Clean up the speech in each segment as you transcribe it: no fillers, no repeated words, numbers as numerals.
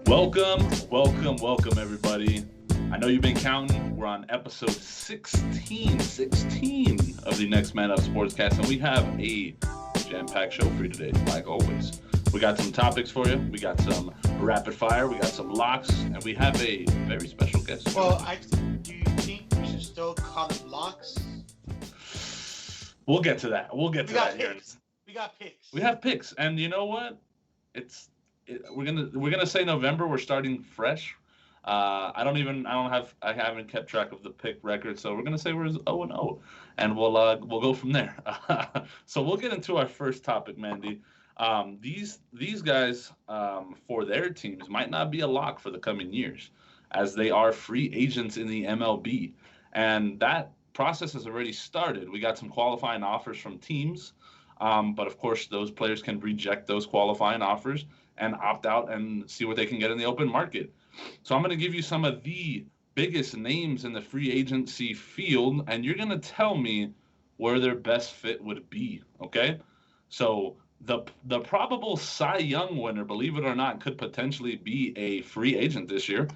Welcome, everybody. I know you've been counting. We're on episode 16 of the Next Man Up Sportscast, and we have a jam-packed show for you today, like always. We got some topics for you. We got some rapid fire. We got some locks, and we have a very special guest. Well, do you think we should still call them locks? We'll get to that. We got picks. We got picks. We have picks, and you know what? We're gonna say November. We're starting fresh. I haven't kept track of the pick record, so we're gonna say we're 0-0, and we'll go from there. So we'll get into our first topic, Mandy. These guys for their teams might not be a lock for the coming years, as they are free agents in the MLB, and that process has already started. We got some qualifying offers from teams, but of course those players can reject those qualifying offers and opt out and see what they can get in the open market. So I'm going to give you some of the biggest names in the free agency field, and you're going to tell me where their best fit would be, okay? So the probable Cy Young winner, believe it or not, could potentially be a free agent this year.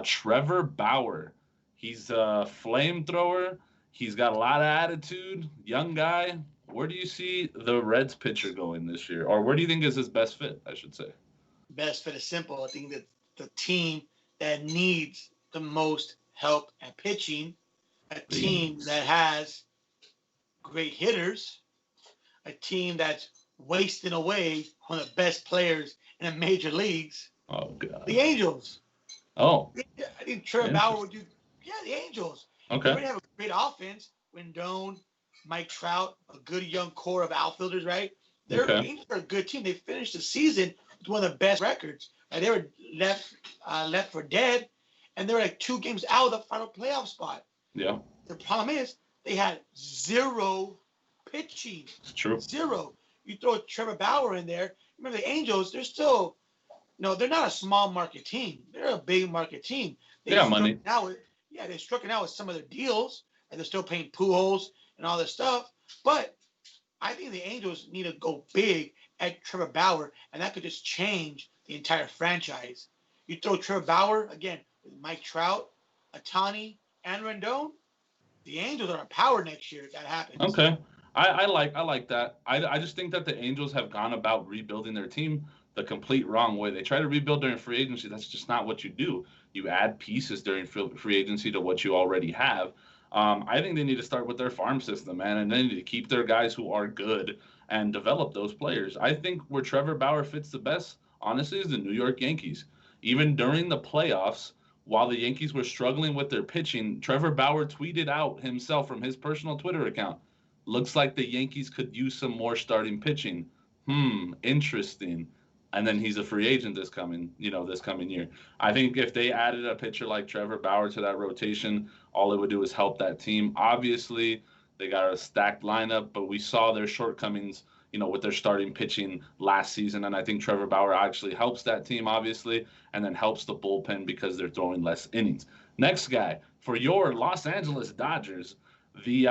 Trevor Bauer. He's a flamethrower. He's got a lot of attitude, young guy. Where do you see the Reds pitcher going this year? Or where do you think is his best fit, I should say? Best fit is simple. I think that the team that needs the most help at pitching, a team that has great hitters, a team that's wasting away one of the best players in the major leagues. Oh, God. The Angels. Oh. I think Trevor Bauer would do. Yeah, the Angels. Okay. They already have a great offense. Rendon, Mike Trout, a good young core of outfielders, right? The Angels are a good team. They finished the season with one of the best records. Right? They were left for dead, and they were like 2 games out of the final playoff spot. Yeah. The problem is they had zero pitching. It's true. Zero. You throw Trevor Bauer in there. Remember, the Angels, they're still, they're not a small market team. They're a big market team. They got money. They're stricken out with some of their deals, and they're still paying Pujols and all this stuff. But I think the Angels need to go big at Trevor Bauer, and that could just change the entire franchise. You throw Trevor Bauer, again, with Mike Trout, Ohtani, and Rendon, the Angels are a power next year if that happens. Okay. I like that. I just think that the Angels have gone about rebuilding their team the complete wrong way. They try to rebuild during free agency. That's just not what you do. You add pieces during free agency to what you already have. I think they need to start with their farm system, man, and they need to keep their guys who are good and develop those players. I think where Trevor Bauer fits the best, honestly, is the New York Yankees. Even during the playoffs, while the Yankees were struggling with their pitching, Trevor Bauer tweeted out himself from his personal Twitter account, "Looks like the Yankees could use some more starting pitching. Interesting." And then he's a free agent this coming year. I think if they added a pitcher like Trevor Bauer to that rotation, all it would do is help that team. Obviously, they got a stacked lineup, but we saw their shortcomings, with their starting pitching last season. And I think Trevor Bauer actually helps that team, obviously, and then helps the bullpen because they're throwing less innings. Next guy, for your Los Angeles Dodgers, the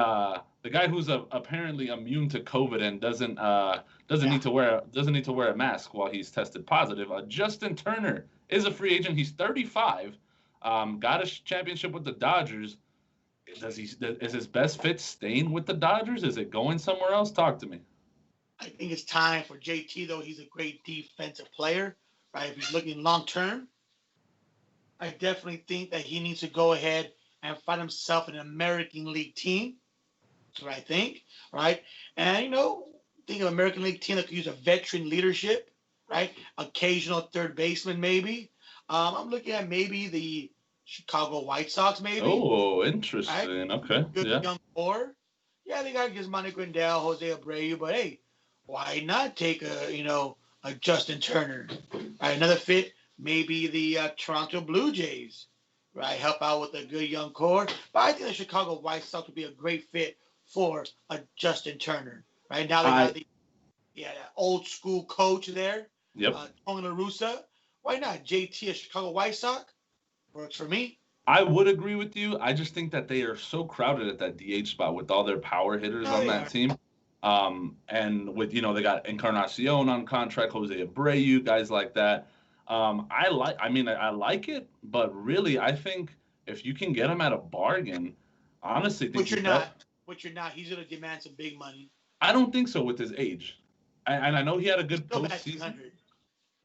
guy who's apparently immune to COVID and doesn't need to wear a mask while he's tested positive. Justin Turner is a free agent. He's 35. Got a championship with the Dodgers. Is his best fit staying with the Dodgers? Is it going somewhere else? Talk to me. I think it's time for JT, though. He's a great defensive player, right? If he's looking long term, I definitely think that he needs to go ahead and find himself an American League team. That's what I think, right? And, think of American League team that could use a veteran leadership, right? Occasional third baseman, maybe. I'm looking at maybe the Chicago White Sox, maybe. Oh, interesting. Right? Okay. Good young core. Yeah, they got Yasmani Grandal, Jose Abreu, but hey, why not take a Justin Turner? Right, another fit, maybe the Toronto Blue Jays, right? Help out with a good young core. But I think the Chicago White Sox would be a great fit for a Justin Turner. Right now they got the old school coach there. Yep. Tony La Russa. Why not? JT at Chicago White Sox works for me. I would agree with you. I just think that they are so crowded at that DH spot with all their power hitters on that team. And with, they got Encarnacion on contract, Jose Abreu, guys like that. I like it, but really, I think if you can get him at a bargain, honestly, think Which he's you're better. not. Which you're not. He's gonna demand some big money. I don't think so with his age, and I know he had a He's good still bad postseason. 300.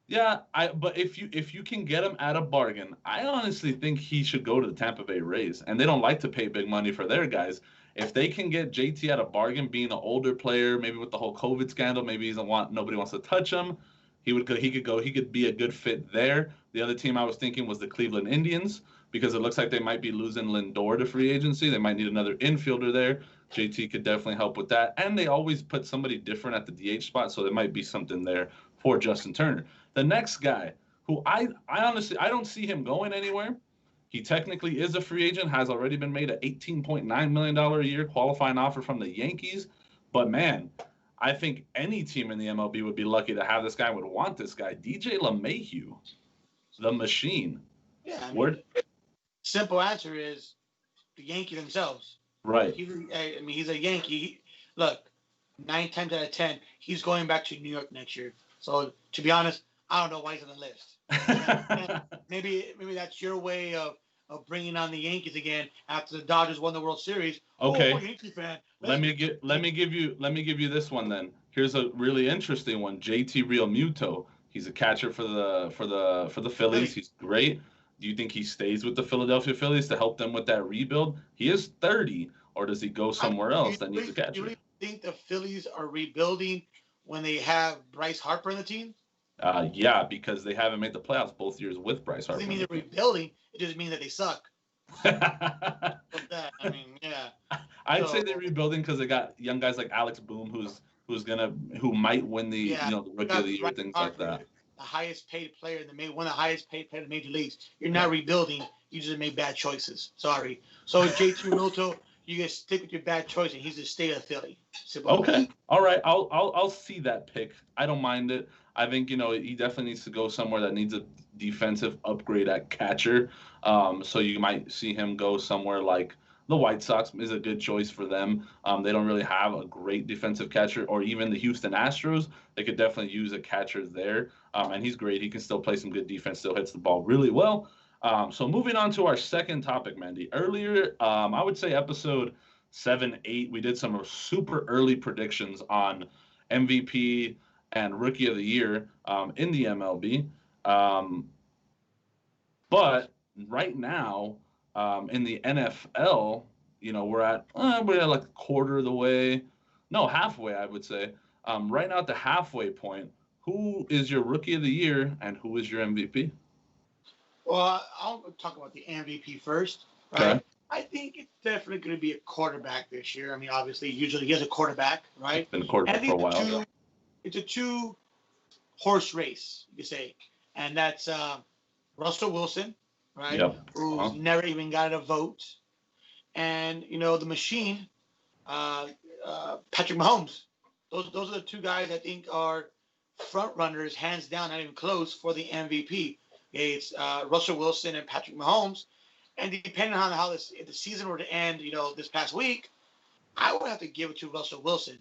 Yeah, but if you can get him at a bargain, I honestly think he should go to the Tampa Bay Rays, and they don't like to pay big money for their guys. If they can get JT at a bargain, being an older player, maybe with the whole COVID scandal, maybe he doesn't want nobody wants to touch him. He could be a good fit there. The other team I was thinking was the Cleveland Indians because it looks like they might be losing Lindor to free agency. They might need another infielder there. JT could definitely help with that, and they always put somebody different at the DH spot, so there might be something there for Justin Turner. The next guy, who I honestly I don't see him going anywhere. He technically is a free agent, has already been made an $18.9 million a year qualifying offer from the Yankees. But man, I think any team in the MLB would be lucky to have this guy, would want this guy. DJ LeMahieu, the machine. Yeah, I Where mean, simple answer is the Yankees themselves. right. He's a Yankee. Look, 9 times out of 10, he's going back to New York next year. So to be honest, I don't know why he's on the list. And maybe that's your way of bringing on the Yankees again after the Dodgers won the World Series. Okay. Oh, Yankee fan. Let me give you this one then. Here's a really interesting one. JT Realmuto. He's a catcher for the Phillies. He's great. Do you think he stays with the Philadelphia Phillies to help them with that rebuild? He is 30, or does he go somewhere else that needs a catcher? You really think the Phillies are rebuilding when they have Bryce Harper on the team? Yeah, because they haven't made the playoffs both years with Bryce Harper. Doesn't mean they're rebuilding. It just means that they suck. I mean, yeah. I'd say they're rebuilding because they got young guys like Alex Boom, who might win the the rookie of the year, things like that. The highest paid player one of the highest paid player in the major leagues. You're not rebuilding. You just made bad choices. Sorry. So JT Realmuto, you guys stick with your bad choice, and he's the state of Philly. Simple. Okay. All right. I'll see that pick. I don't mind it. I think he definitely needs to go somewhere that needs a defensive upgrade at catcher. So you might see him go somewhere like the White Sox is a good choice for them. They don't really have a great defensive catcher, or even the Houston Astros. They could definitely use a catcher there. And he's great. He can still play some good defense, still hits the ball really well. So moving on to our second topic, Mandy. Earlier, I would say episode 7, 8, we did some super early predictions on MVP and Rookie of the Year in the MLB. But right now, in the NFL, we're at like a quarter of the way. No, halfway, I would say. Right now at the halfway point, who is your Rookie of the Year and who is your MVP? Well, I'll talk about the MVP first. Right? Okay. I think it's definitely going to be a quarterback this year. I mean, obviously, usually he has a quarterback, right? It's been a quarterback for a while. It's a two-horse race, you could say. And that's Russell Wilson, right? Yep. Who's never even got a vote. And, the machine, Patrick Mahomes. Those are the two guys I think are front runners, hands down, not even close, for the MVP. Okay, it's Russell Wilson and Patrick Mahomes. And depending on if the season were to end, this past week, I would have to give it to Russell Wilson.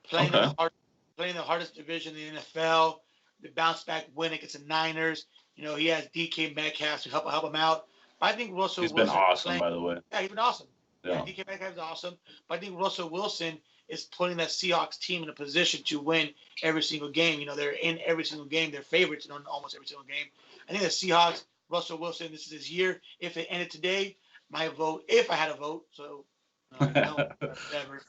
Playing the hardest division in the NFL, the bounce back win against the Niners. He has DK Metcalf to help him out. But I think Russell Wilson. He's been awesome, by the way. Yeah, he's been awesome. Yeah. DK Metcalf is awesome. But I think Russell Wilson is putting that Seahawks team in a position to win every single game. They're in every single game. They're favorites in almost every single game. I think the Seahawks, Russell Wilson, this is his year. If it ended today, my vote, if I had a vote, so whatever.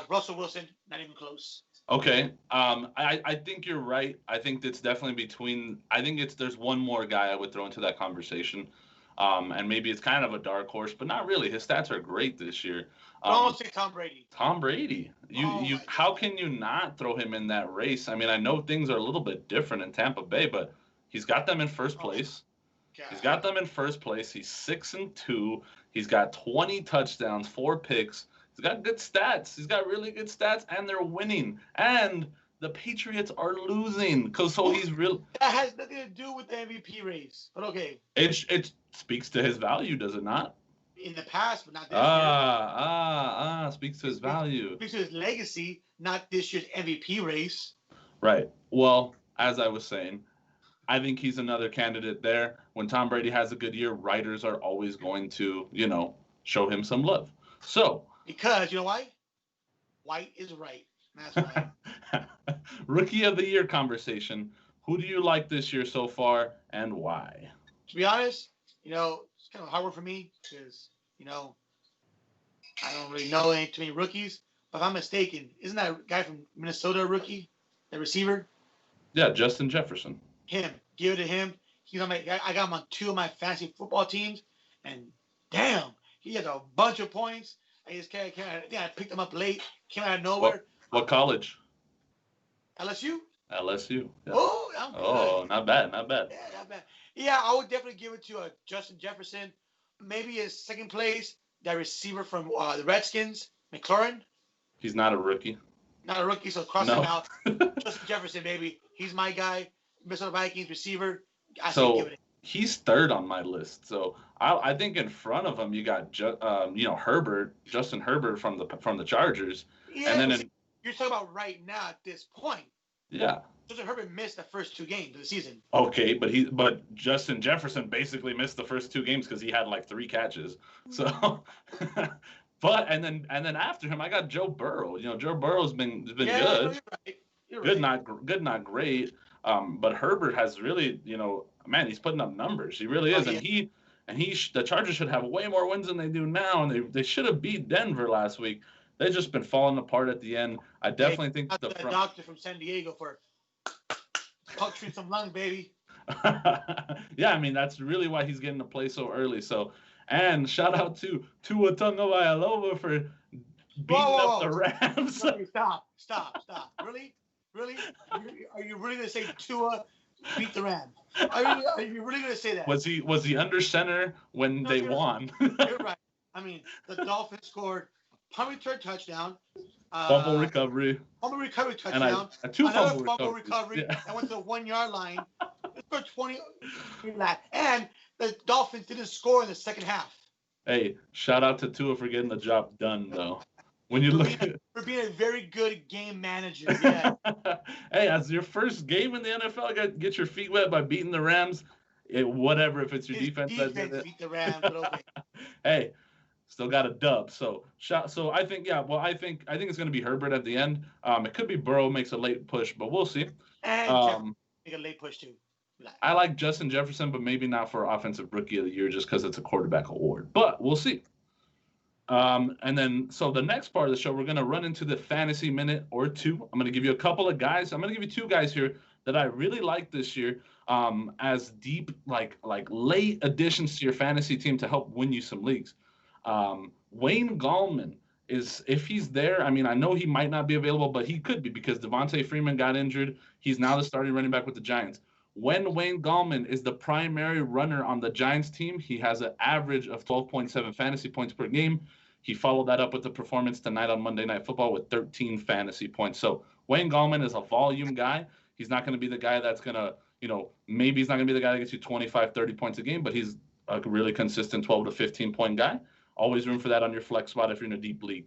Russell Wilson, not even close. Okay. I think you're right. I think it's definitely there's one more guy I would throw into that conversation. And maybe it's kind of a dark horse, but not really. His stats are great this year. I almost say Tom Brady. Tom Brady. How can you not throw him in that race? I mean, I know things are a little bit different in Tampa Bay, but he's got them in first place. He's got them in first place. He's 6-2. He's got 20 touchdowns, 4 picks. He's got good stats. He's got really good stats, and they're winning. And the Patriots are losing. He's real. That has nothing to do with the MVP race. But okay. It speaks to his value, does it not? In the past, but not this year. Speaks to his value. Speaks to his legacy, not this year's MVP race. Right. Well, as I was saying, I think he's another candidate there. When Tom Brady has a good year, writers are always going to, show him some love. So, Because you know why? White is right. That's why. Rookie of the Year conversation. Who do you like this year so far, and why? To be honest, it's kind of a hard one for me because I don't really know any too many rookies. But if I'm mistaken, isn't that guy from Minnesota a rookie? The receiver? Yeah, Justin Jefferson. Him. Give it to him. He's on I got him on 2 of my fantasy football teams, and damn, he has a bunch of points. I just can't. I think I picked him up late. Came out of nowhere. What college? LSU. LSU. Yeah. Oh, I'm good. Oh, not bad. Yeah, not bad. Yeah, I would definitely give it to Justin Jefferson. Maybe his second place, that receiver from the Redskins, McLaurin. He's not a rookie. Not a rookie, so cross him out. Justin Jefferson, baby. He's my guy. Minnesota Vikings receiver. He's third on my list. So I think in front of him you got Herbert, Justin Herbert from the Chargers. Yeah, and then you're talking about right now at this point. Yeah. Justin Herbert missed the first 2 games of the season. Okay, but Justin Jefferson basically missed the first 2 games because he had like 3 catches. So, but and then after him, I got Joe Burrow. Joe Burrow's been good. You're good, right. not great. But Herbert has really, man, he's putting up numbers. He really is, the Chargers should have way more wins than they do now, and they should have beat Denver last week. They've just been falling apart at the end. I definitely think the doctor from San Diego for puncturing some lungs, baby. Yeah, I mean that's really why he's getting to play so early. So, and shout out to Tua Tagovailoa for beating up the Rams. Stop. Really? Are you really gonna say Tua beat the Rams? Are you really gonna say that? Was he under center when they won? You're right. I mean, the Dolphins scored a punt return touchdown. Fumble recovery touchdown. And 2 another fumble recovery. Yeah. That went to the 1-yard line. It scored 20. And the Dolphins didn't score in the second half. Hey, shout out to Tua for getting the job done, though. When you look for being a very good game manager, yeah. Hey, as your first game in the NFL, get your feet wet by beating the Rams. Whatever, if it's your defense that did it. Beat the Rams, but okay. Hey, still got a dub. So I think I think it's going to be Herbert at the end. It could be Burrow makes a late push, but we'll see. And make a late push too. I like Justin Jefferson, but maybe not for Offensive Rookie of the Year just because it's a quarterback award. But we'll see. And then, so the next part of the show, we're going to run into the fantasy minute or 2. I'm going to give you a couple of guys. I'm going to give you 2 guys here that I really like this year as deep, like late additions to your fantasy team to help win you some leagues. Wayne Gallman is, if he's there, I mean, I know he might not be available, but he could be because Devontae Freeman got injured. He's now the starting running back with the Giants. When Wayne Gallman is the primary runner on the Giants team, he has an average of 12.7 fantasy points per game. He followed that up with the performance tonight on Monday Night Football with 13 fantasy points. So Wayne Gallman is a volume guy. He's not going to be the guy that's going to, maybe he's not going to be the guy that gets you 25, 30 points a game, but he's a really consistent 12 to 15 point guy. Always room for that on your flex spot if you're in a deep league.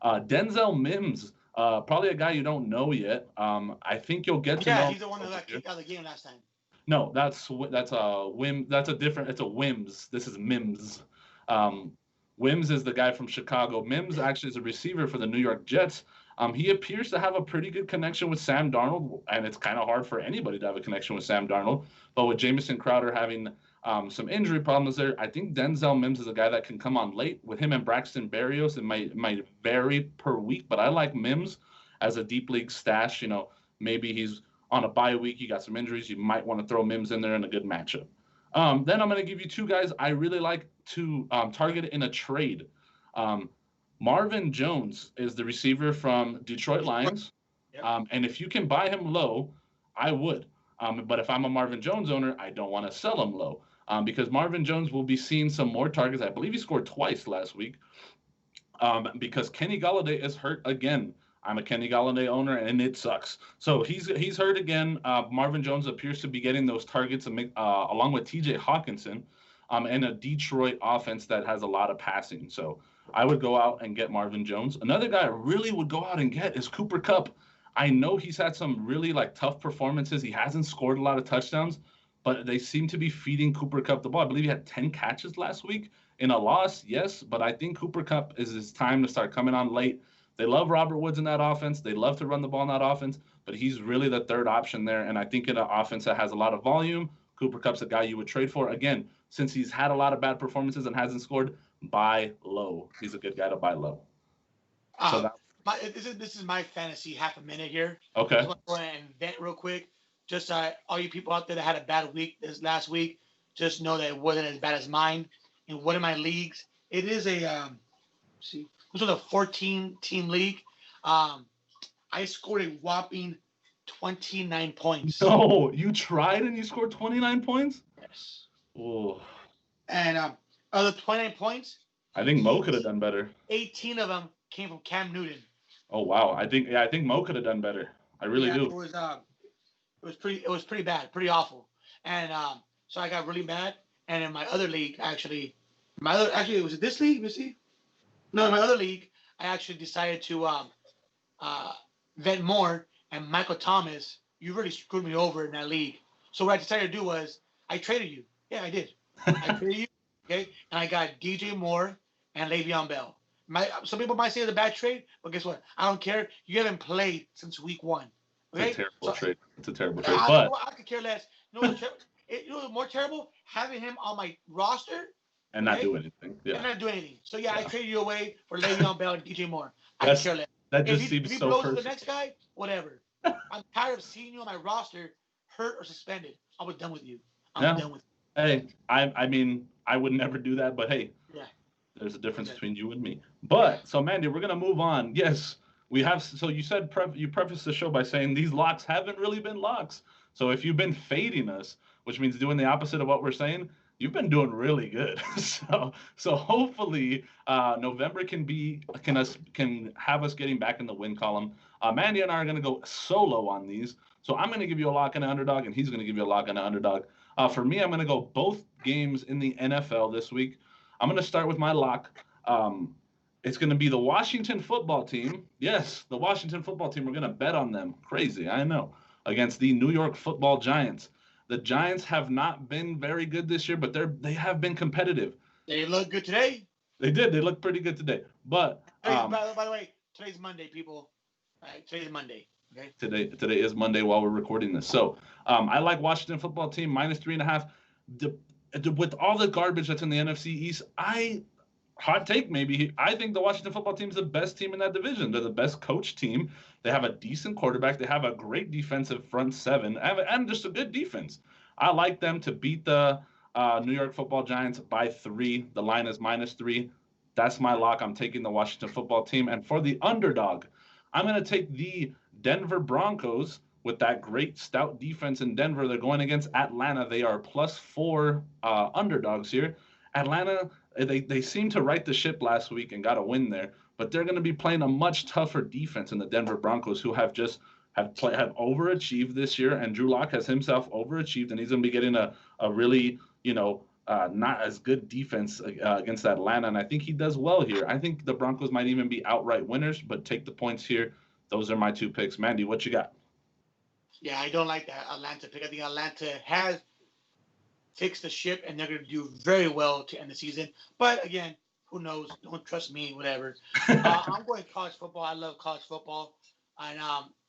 Denzel Mims, probably a guy you don't know yet. I think you'll get to know. Yeah, he's the one who got kicked out of the game last time. No, that's a whim. That's a different. It's a Wims. This is Mims. Wims is the guy from Chicago. Mims actually is a receiver for the New York Jets. He appears to have a pretty good connection with Sam Darnold, and it's kind of hard for anybody to have a connection with Sam Darnold. But with Jamison Crowder having some injury problems there, I think Denzel Mims is a guy that can come on late. With him and Braxton Berrios, it might vary per week, but I like Mims as a deep league stash. Maybe he's on a bye week, you got some injuries, you might want to throw Mims in there in a good matchup. Then I'm going to give you 2 guys I really like to target in a trade. Marvin Jones is the receiver from Detroit Lions. Yep. And if you can buy him low, I would. But if I'm a Marvin Jones owner, I don't want to sell him low because Marvin Jones will be seeing some more targets. I believe he scored twice last week because Kenny Golladay is hurt again. I'm a Kenny Golladay owner, and it sucks. So he's hurt again. Marvin Jones appears to be getting those targets along with T.J. Hawkinson and a Detroit offense that has a lot of passing. So I would go out and get Marvin Jones. Another guy I really would go out and get is Cooper Kupp. I know he's had some really tough performances. He hasn't scored a lot of touchdowns, but they seem to be feeding Cooper Kupp the ball. I believe he had 10 catches last week in a loss, yes, but I think Cooper Kupp is his time to start coming on late. They love Robert Woods in that offense. They love to run the ball in that offense, but he's really the third option there. And I think in an offense that has a lot of volume, Cooper Kupp's a guy you would trade for. Again, since he's had a lot of bad performances and hasn't scored, buy low. He's a good guy to buy low. So this is my fantasy half a minute here. Okay. I just want to go ahead and vent real quick. Just all you people out there that had a bad week this last week, just know that it wasn't as bad as mine. In one of my leagues, it is a this was a 14-team league. I scored a whopping 29 points. No, you tried and you scored 29 points? Yes. Oh. And of the 29 points, I think Mo could have done better. 18 of them came from Cam Newton. Oh wow, I think Mo could have done better. I really do. It was pretty bad, pretty awful. And so I got really mad. And in my other league, was it this league? Let me see. No, in my other league, I actually decided to vent more. And Michael Thomas, you really screwed me over in that league. So what I decided to do was I traded you. Yeah, I did. I traded you. Okay, and I got DJ Moore and Le'Veon Bell. Some people might say it's a bad trade, but guess what? I don't care. You haven't played since week 1. Okay? It's a terrible trade. It's a terrible trade. I could care less. You know what's more terrible? Having him on my roster and not do anything. Yeah. And not do anything. So yeah, I traded you away for Le'Veon Bell and DJ Moore. I care less. That just seems so. If he blows to the next guy, whatever. I'm tired of seeing you on my roster hurt or suspended. I was done with you. I'm done with you. Hey, I mean, I would never do that, but hey, there's a difference between you and me. But so Mandy, we're gonna move on. Yes, we have. So you said you prefaced the show by saying these locks haven't really been locks. So if you've been fading us, which means doing the opposite of what we're saying, you've been doing really good. so hopefully November can have us getting back in the win column. Mandy and I are gonna go solo on these. So I'm gonna give you a lock and an underdog, and he's gonna give you a lock and an underdog. For me, I'm gonna go both games in the NFL this week. I'm going to start with my lock. It's going to be the Washington football team. Yes, the Washington football team. We're going to bet on them. Crazy, I know. Against the New York football Giants. The Giants have not been very good this year, but they have been competitive. They look good today. They did. They look pretty good today. But by the way, today's Monday, people. Today's Monday. Okay. Today is Monday while we're recording this. So I like Washington football team -3.5. With all the garbage that's in the NFC East, hot take maybe, I think the Washington football team is the best team in that division. They're the best coach team. They have a decent quarterback. They have a great defensive front seven and just a good defense. I like them to beat the New York football Giants by 3. The line is -3. That's my lock. I'm taking the Washington football team. And for the underdog, I'm going to take the Denver Broncos. With that great stout defense in Denver, they're going against Atlanta. They are +4 underdogs here. Atlanta, they seemed to right the ship last week and got a win there, but they're going to be playing a much tougher defense in the Denver Broncos, who have overachieved this year, and Drew Lock has himself overachieved, and he's going to be getting a really not as good defense against Atlanta, and I think he does well here. I think the Broncos might even be outright winners, but take the points here. Those are my 2 picks. Mandy, what you got? Yeah, I don't like that Atlanta pick. I think Atlanta has fixed the ship, and they're going to do very well to end the season. But again, who knows? Don't trust me, whatever. I'm going college football. I love college football. And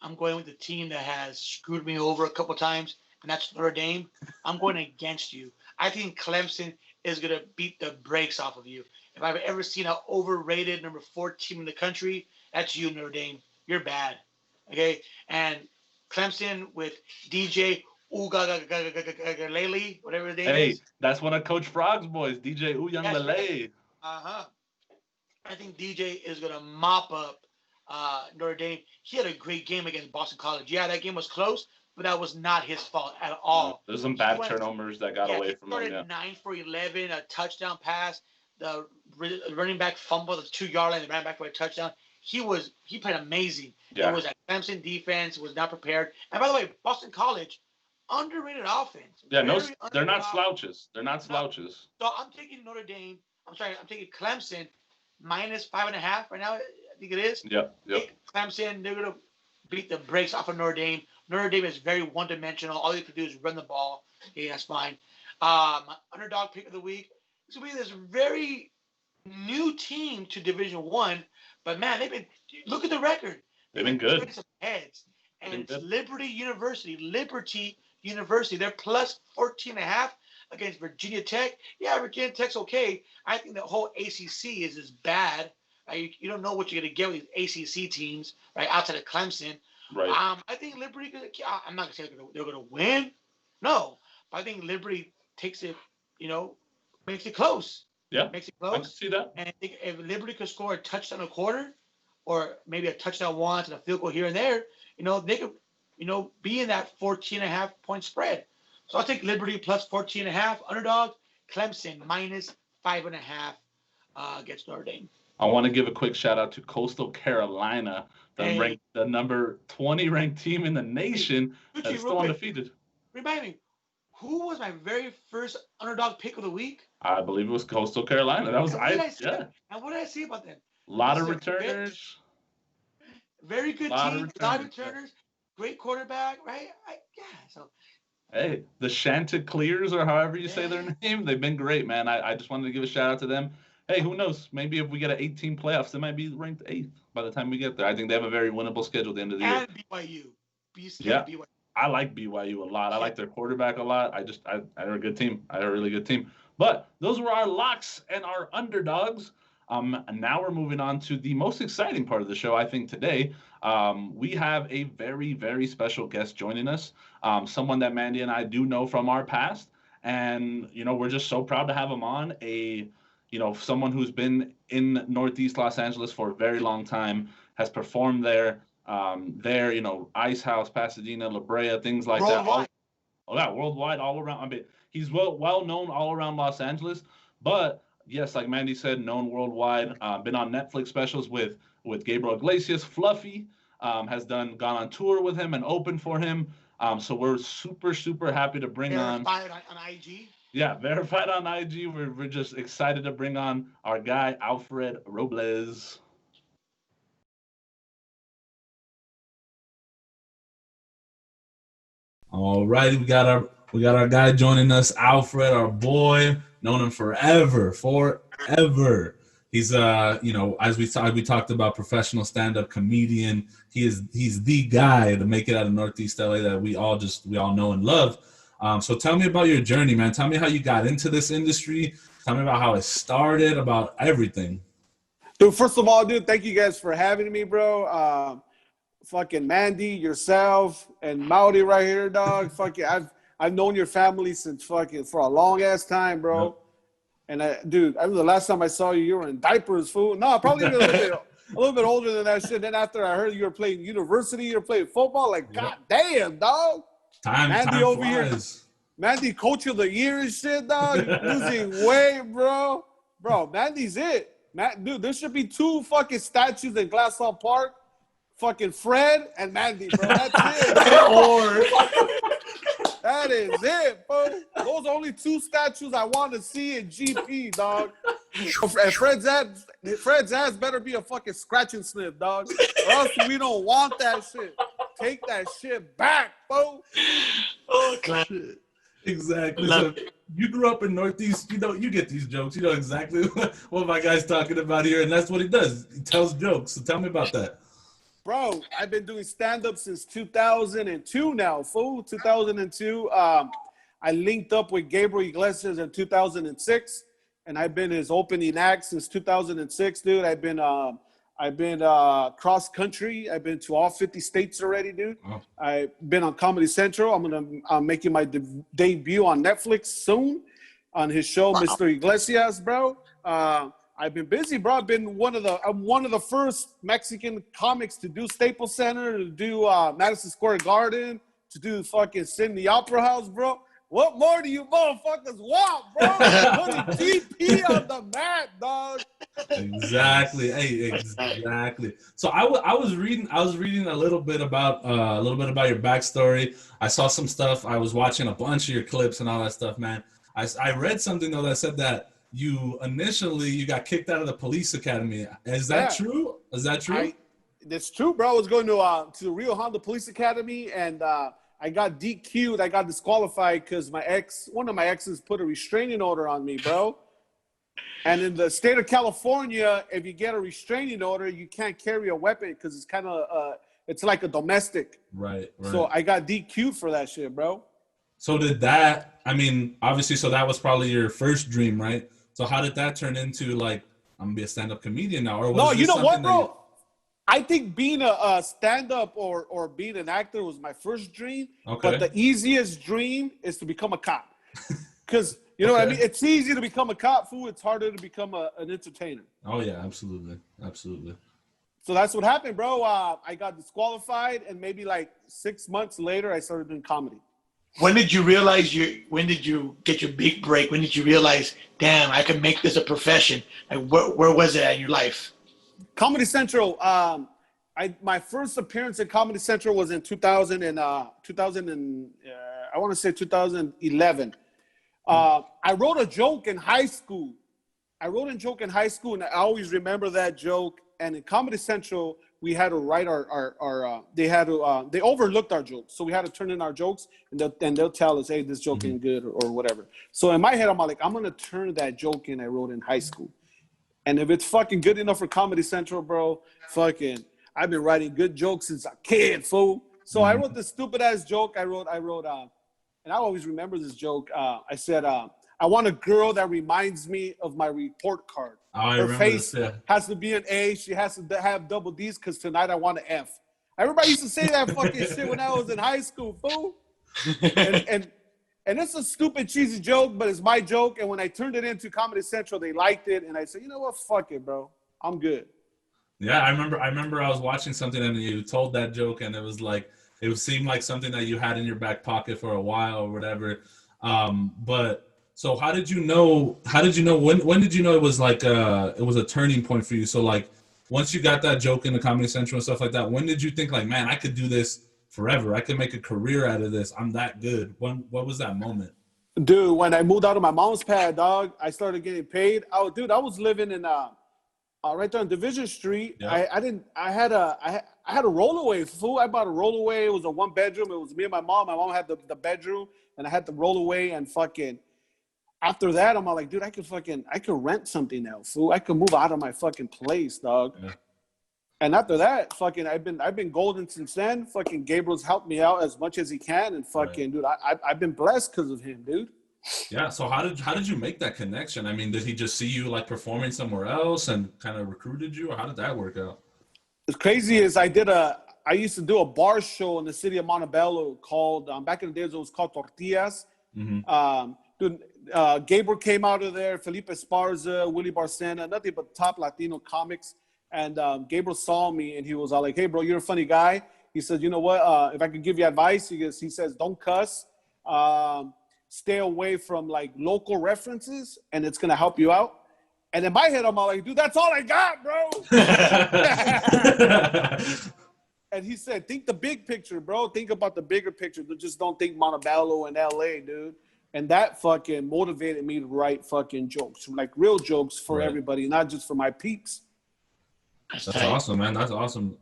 I'm going with the team that has screwed me over a couple times, and that's Notre Dame. I'm going against you. I think Clemson is going to beat the brakes off of you. If I've ever seen an overrated number 4 team in the country, that's you, Notre Dame. You're bad. Okay? And Clemson with DJ Uiagalelei, whatever his name is. Hey, that's one of Coach Frog's boys, DJ Uiagalelei. I think DJ is going to mop up Notre Dame. He had a great game against Boston College. Yeah, that game was close, but that was not his fault at all. No, there's some bad turnovers that got away from him. He started 9 for 11, a touchdown pass. The running back fumbled the 2-yard line and ran back for a touchdown. He played amazing. Yeah. It was a Clemson defense, was not prepared. And by the way, Boston College, underrated offense. Yeah, they're not slouches. They're not slouches. So I'm taking Notre Dame. I'm taking Clemson -5.5 right now. I think it is. Yep. Clemson, they're going to beat the brakes off of Notre Dame. Notre Dame is very one-dimensional. All they have to do is run the ball. Yeah, that's fine. My underdog pick of the week. This will be this very new team to Division One, but man, they've been look at the record. They've They've been been good. turning some heads, They've and been it's good. Liberty University. Liberty University. They're plus 14.5 against Virginia Tech. Yeah, Virginia Tech's okay. I think the whole ACC is as bad. You don't know what you're gonna get with these ACC teams, right? Outside of Clemson. Right. I think Liberty. I'm not gonna say they're gonna win. No, but I think Liberty takes it. You know, makes it close. Yeah, Makes it I can close. see that. And I think if Liberty could score a touchdown a quarter, or maybe a touchdown once and a field goal here and there, they could, be in that 14.5 point spread. So I'll take Liberty plus 14.5 underdog. Clemson minus 5.5 against Notre Dame. I want to give a quick shout out to Coastal Carolina, Hey, the number 20 ranked team in the nation that is real still quick, undefeated. remind me, who was my very first underdog pick of the week? I believe it was Coastal Carolina. That was And what did I say? yeah. And what did I say about them? A lot of Listen, returners. very A good lot of team, a lot of returners. Yeah. returners, great quarterback, right? So Hey, the Chanticleers, or however you say their yeah. name, they've been great, man. I just wanted to give a shout out to them. Hey, who knows? Maybe if we get an 18 playoffs, they might be ranked 8th by the time we get there. I think they have a very winnable schedule at the end of the year. And BYU. Be scared Yeah, of BYU. I like BYU a lot. I Yeah. like their quarterback a lot. They're a good team. They're a really good team. But those were our locks and our underdogs. And now we're moving on to the most exciting part of the show, I think, today. We have a very, very special guest joining us, someone that Mandy and I do know from our past. And, we're just so proud to have him on, someone who's been in Northeast Los Angeles for a very long time, has performed there, Ice House, Pasadena, La Brea, things like that. Worldwide. Worldwide, all around. I mean, he's well known all around Los Angeles, but yes, like Mandy said, known worldwide. Been on Netflix specials with Gabriel Iglesias. Fluffy has gone on tour with him and opened for him. So we're super, super happy to bring on. Verified on IG. Yeah, verified on IG. We're just excited to bring on our guy Alfred Robles. All right, we got our guy joining us, Alfred, our boy, known him forever. He's as we talked about, professional stand-up comedian. He's the guy to make it out of Northeast LA that we all know and love. So tell me about your journey, man. Tell me how you got into this industry. Tell me about how it started, about everything. Dude, first of all, dude, thank you guys for having me, bro. Fucking Mandy, yourself, and Maudi right here, dog. Fucking, I've known your family since fucking for a long ass time, bro. Yep. And I remember the last time I saw you, you were in diapers, fool. No, probably a little bit older than that shit. Then after I heard you were playing university, you were playing football, like, yep. God damn, dog. Mandy over flies. Here, Mandy, coach of the year and shit, dog. Losing weight, bro. Bro, Mandy's it. Dude, there should be 2 fucking statues in Glassell Park. Fucking Fred and Mandy, bro. That's it. That is it, bro. Those are only 2 statues I want to see in GP, dog. And Fred's ass better be a fucking scratch and sniff, dog. Or else we don't want that shit. Take that shit back, bro. Oh, class. Exactly. So you grew up in Northeast, you get these jokes. You know exactly what my guy's talking about here, and that's what he does. He tells jokes. So tell me about that. Bro, I've been doing stand-up since 2002 now, fool. 2002. I linked up with Gabriel Iglesias in 2006, and I've been his opening act since 2006, dude. I've been cross country. I've been to all 50 states already, dude. Oh. I've been on Comedy Central. I'm making my debut on Netflix soon on his show, wow. Mr. Iglesias, bro. I've been busy, bro. I'm one of the first Mexican comics to do Staples Center, to do Madison Square Garden, to do fucking Sydney Opera House, bro. What more do you motherfuckers want, bro? Putting GP on the map, dog. Exactly. Hey, exactly. So I was reading a little bit about your backstory. I saw some stuff. I was watching a bunch of your clips and all that stuff, man. I read something though that said that you got kicked out of the police academy. Is that true? Is that true? That's true, bro. I was going to the Rio Honda Police Academy, and I got DQ'd. I got disqualified because one of my exes put a restraining order on me, bro. And in the state of California, if you get a restraining order, you can't carry a weapon because it's kind of it's like a domestic. Right. So I got DQ'd for that shit, bro. So did that? I mean, obviously, so that was probably your first dream, right? So how did that turn into like I'm gonna be a stand-up comedian now? Or was No, you know what, bro? bro? I think being a stand-up or being an actor was my first dream. Okay. But the easiest dream is to become a cop. Because, you know what I mean? It's easy to become a cop, fool. It's harder to become an entertainer. Oh, yeah, absolutely. Absolutely. So that's what happened, bro. I got disqualified, and maybe like 6 months later, I started doing comedy. When did you realize when did you get your big break? When did you realize, damn, I can make this a profession? Like, where was it in your life? Comedy Central. My first appearance at Comedy Central was in 2011. I wrote a joke in high school. And I always remember that joke. And in Comedy Central, we had to write they overlooked our jokes. So we had to turn in our jokes, and they'll tell us, hey, this joke ain't good or whatever. So in my head, I'm like, I'm going to turn that joke in I wrote in high school. And if it's fucking good enough for Comedy Central, bro, I've been writing good jokes since a kid, fool. So I wrote this stupid ass joke. I wrote, and I always remember this joke. I said, I want a girl that reminds me of my report card. Her face has to be an A. She has to have double D's because tonight I want an F. Everybody used to say that fucking shit when I was in high school, fool. And it's a stupid, cheesy joke, but it's my joke. And when I turned it into Comedy Central, they liked it. And I said, you know what? Fuck it, bro. I'm good. Yeah, I remember I was watching something and you told that joke, and it was like, it seemed like something that you had in your back pocket for a while or whatever. But so when did you know it was like it was a turning point for you? So like once you got that joke in the Comedy Central and stuff like that, when did you think like, man, I could do this forever. I could make a career out of this. I'm that good. What was that moment? Dude, when I moved out of my mom's pad, dog, I started getting paid. I was living in right there on Division Street. Yeah. I had a rollaway, fool. I bought a rollaway. It was a 1-bedroom. It was me and my mom. My mom had the bedroom, and I had the rollaway. And fucking after that, I'm all like, dude, I could rent something now, fool. I could move out of my fucking place, dog. Yeah. And after that, fucking, I've been golden since then. Fucking Gabriel's helped me out as much as he can, and fucking, dude, I've been blessed because of him, dude. Yeah. So how did you make that connection? I mean, did he just see you like performing somewhere else and kind of recruited you, or how did that work out? What's crazy is I used to do a bar show in the city of Montebello called back in the days it was called Tortillas. Mm-hmm. Dude, Gabriel came out of there, Felipe Esparza, Willie Barcena, nothing but top Latino comics. And Gabriel saw me, and he was all like, hey, bro, you're a funny guy. He said, you know what? If I could give you advice, he says, don't cuss. Stay away from, like, local references, and it's going to help you out. And in my head, I'm all like, dude, that's all I got, bro. And he said, think the big picture, bro. Think about the bigger picture. Just don't think Montebello and L.A., dude. And that fucking motivated me to write fucking jokes, like real jokes for everybody, not just for my peeps. That's awesome, man. That's awesome.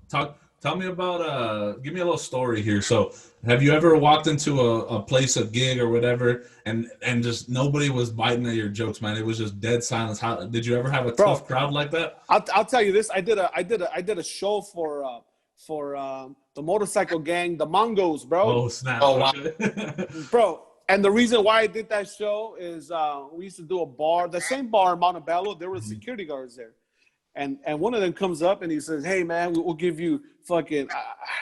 Tell me about give me a little story here. So have you ever walked into a place, a gig or whatever, and just nobody was biting at your jokes, man? It was just dead silence. How did you ever have a tough crowd like that? I'll tell you this. I did a show for the motorcycle gang, the Mongos, bro. Oh, snap. Oh, wow. Bro. And the reason why I did that show is we used to do a bar, the same bar in Montebello. There were security guards there. And one of them comes up and he says, hey, man, we'll give you fucking,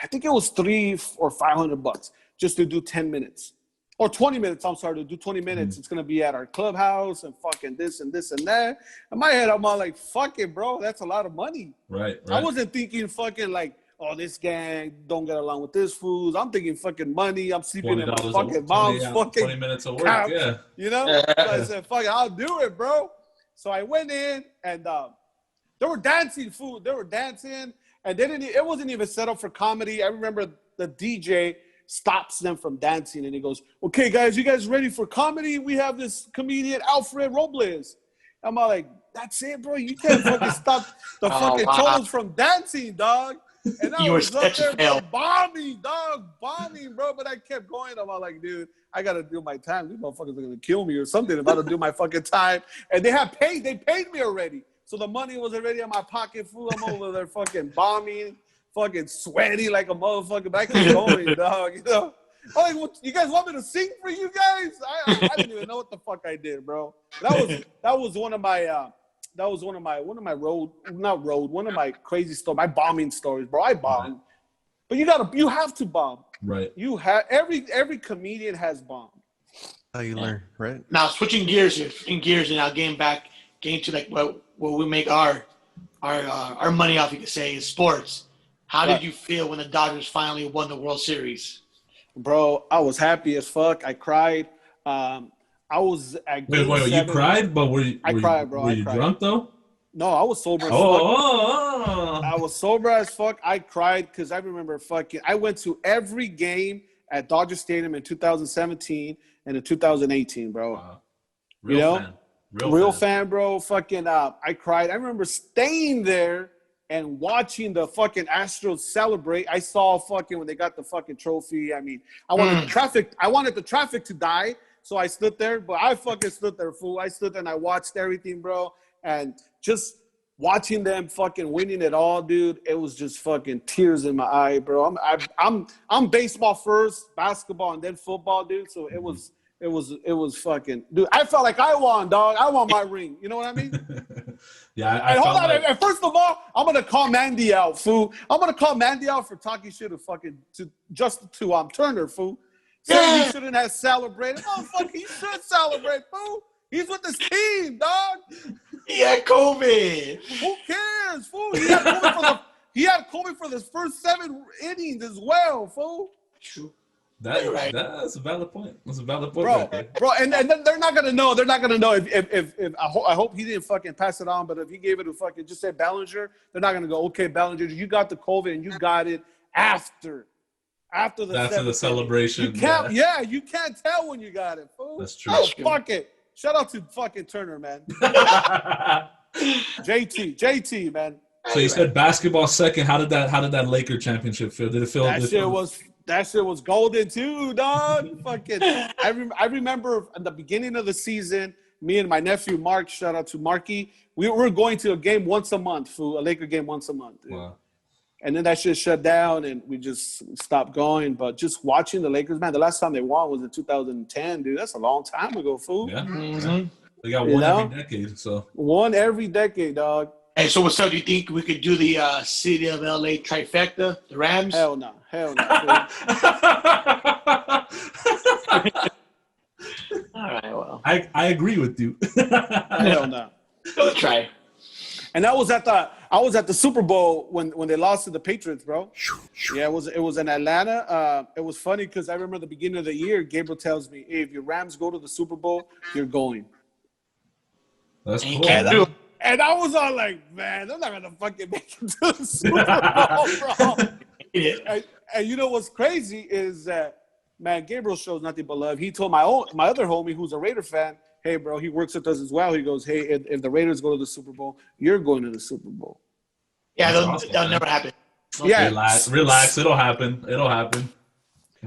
I think it was $300 or $500 just to do 10 minutes. Or 20 minutes, I'm sorry, to do 20 minutes. It's going to be at our clubhouse and fucking this and this and that. In my head, I'm all like, fuck it, bro. That's a lot of money. Right. I wasn't thinking fucking like, oh, this gang don't get along with this fools. I'm thinking fucking money. I'm sleeping in my fucking mom's fucking 20 minutes of work, couch, yeah. You know? So I said, fuck it, I'll do it, bro. So I went in and they were dancing, fool. They were dancing, and it wasn't even set up for comedy. I remember the DJ stops them from dancing, and he goes, okay, guys, you guys ready for comedy? We have this comedian, Alfred Robles. I'm all like, that's it, bro? You can't fucking stop the fucking toes from dancing, dog. And I You were was up such a there, fail. bombing, bro. But I kept going. I'm all like, dude, I gotta do my time. These motherfuckers are gonna kill me or something if I don't do my fucking time. And they paid me already. So the money was already in my pocket, fool. I'm over there fucking bombing, fucking sweaty like a motherfucker. But I kept going, dog. You know. I'm like, what, you guys want me to sing for you guys? I didn't even know what the fuck I did, bro. That was one of my crazy stories, my bombing stories, bro. I bombed, but you have to bomb. Right. You have every comedian has bombed. How you learn, right? Now switching gears and now getting to like what we make our money off, you could say, is sports. How did you feel when the Dodgers finally won the World Series? Bro, I was happy as fuck. I cried. I was at game Wait, 7. you cried, but were you drunk though? No, I was sober as fuck. I was sober as fuck. I cried because I remember I went to every game at Dodger Stadium in 2017 and in 2018, bro. Wow. Real fan, bro. I cried. I remember staying there and watching the fucking Astros celebrate. I saw when they got the fucking trophy. I mean, I wanted the traffic to die. So I stood there, but I fucking stood there, fool. I stood there and I watched everything, bro. And just watching them fucking winning it all, dude, it was just fucking tears in my eye, bro. I'm baseball first, basketball, and then football, dude. So it was fucking, dude. I felt like I won, dog. I won my ring. You know what I mean? Yeah. And first of all, I'm gonna call Mandy out, fool. I'm gonna call Mandy out for talking shit to Turner, fool. Saying he shouldn't have celebrated. Oh, fuck, he should celebrate, fool. He's with his team, dog. He had COVID. Who cares, fool? He had COVID for the first 7 innings as well, fool. True. That's a valid point. That's a valid point, bro. right there. Bro, and then they're not gonna know. They're not gonna know if I hope he didn't fucking pass it on. But if he gave it to fucking just say Bellinger, they're not gonna go, okay, Bellinger, you got the COVID and you got it after the celebration. You can't tell when you got it, fool. That's true. Oh, fuck it. Shout out to fucking Turner, man. JT, man. So you said basketball second. How did that Laker championship feel? Did it feel? That shit was golden too, dog. Fucking. I remember at the beginning of the season, me and my nephew Mark. Shout out to Marky. We were going to a game once a month, fool. A Laker game once a month. Dude. Wow. And then that shit shut down, and we just stopped going. But just watching the Lakers, man, the last time they won was in 2010, dude. That's a long time ago, fool. Yeah. Mm-hmm. They got one every decade, so. One every decade, dog. Hey, so what's up? Do you think we could do the city of LA trifecta, the Rams? Hell no. All right, well. I agree with you. Hell no. Go try. And I was at the Super Bowl when they lost to the Patriots, bro. Yeah, it was in Atlanta. It was funny because I remember the beginning of the year, Gabriel tells me, hey, if your Rams go to the Super Bowl, you're going. That's cool. And I was all like, man, they're not going to fucking make it to the Super Bowl, bro. And you know what's crazy is that, man, Gabriel shows nothing but love. He told my other homie who's a Raider fan, hey, bro, he works with us as well. He goes, hey, if the Raiders go to the Super Bowl, you're going to the Super Bowl. Yeah, that'll never happen. Yeah, relax. It'll happen. Relax.